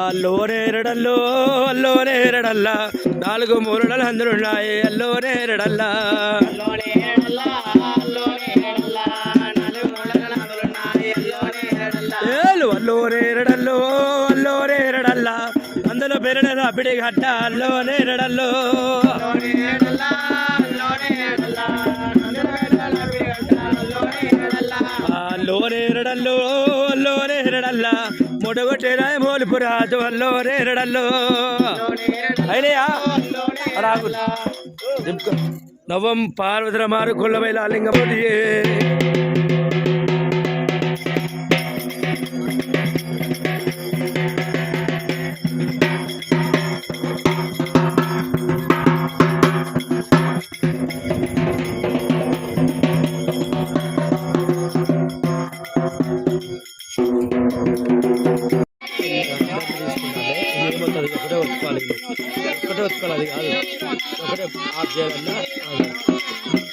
అల్లోనేరడల్లో అల్లోనేరడల్లా నాలుగు మూరడలు అందరున్నాయి అల్లోనేరడల్లా అల్లోనేరడల్లో అల్లోనేరడల్లా అందులో పెరడ అప్పిడి గట్ట అల్లోనేరడల్లో అల్లోనేరడల్లో అల్లోనేరడల్లా మొడగొట్టేరాయ మోలుపురాజు అల్లోనేరడల్లో అయినయా నవం పార్వతర మారు కొల్లవైల లింగపతి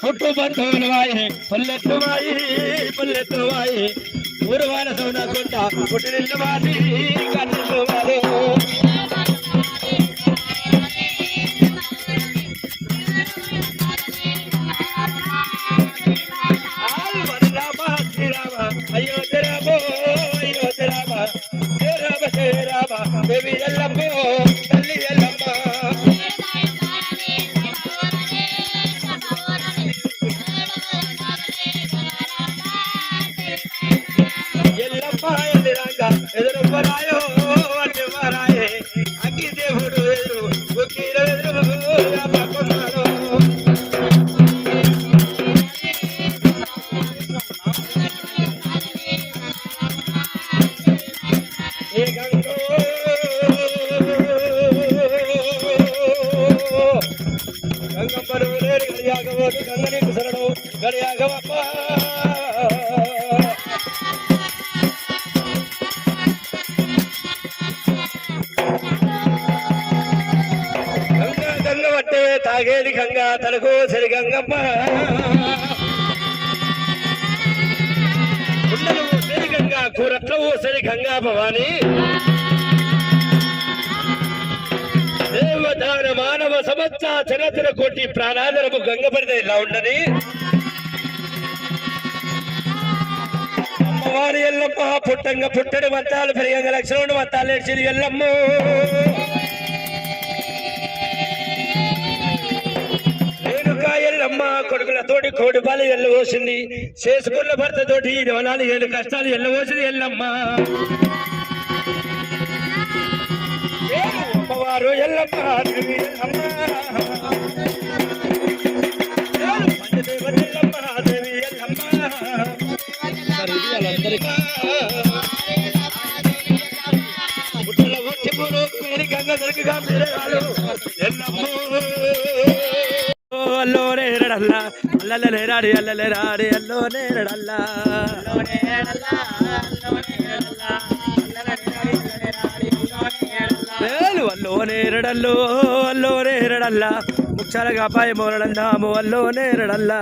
పుట్టు బంధువులవాయి పల్లెత్తువాయి పల్లెత్తువాయి ఊరువాన సౌనకుంట పుట్టినిల్లు వారి కట్టువారు శ్రీరామ అయోధ్య రామో అయోధ్య రామ హే రామ హే రామ దేవి ఎల్లమ్మో తల్లి ఎల్లమ్మ ఎదురురాయో అడ్డురాయే అగ్గి దేవుడు ఎదురు ఉక్కిల ఎదురు పక్కున్నాడు గంగమ్మరు గడియాగవోటు గంగని కుసరడు గడియాగవప్ప తాగేది గంగా తనకు సరి గంగమ్మ ఉండలు సరి గంగా కూరట్లవు సరి గంగా భవాని దేవదాన మానవ సమస్త చరచర కోటి ప్రాణాదరము గంగపరిద ఇలా ఉండని అమ్మవారి ఎల్లమ్మ పుట్టంగా పుట్టడి వంతాలు పెరిగంగా లక్షణుడు వంతాలు ఏడ్చింది ఎల్లమ్మ ఎల్లమ్మ కొడుకులతోటి కోడి పాలు ఎల్లవోసింది చేసుకున్న భర్తతోటి 4 కష్టాలు ఎల్లవోసింది ఎల్లమ్మ అమ్మవారు ఎల్లమ్మ పుట్టల వచ్చి గంగ దొరికిగా ఎల్లమ్మ అల్లోనేరడల్లా అల్లలేరాడి అల్లలేరాడి అల్లోనేరడల్లా అల్లోనేరడల్లో అల్లోనేరడల్లా ముచ్చాలగా అపాయ మోరడందాము అల్లోనేరడల్లా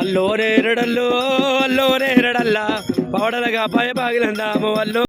అల్లోనేరడల్లో అల్లోనేరడల్లా పవడలగా అపాయ బాగిలందాము అల్లో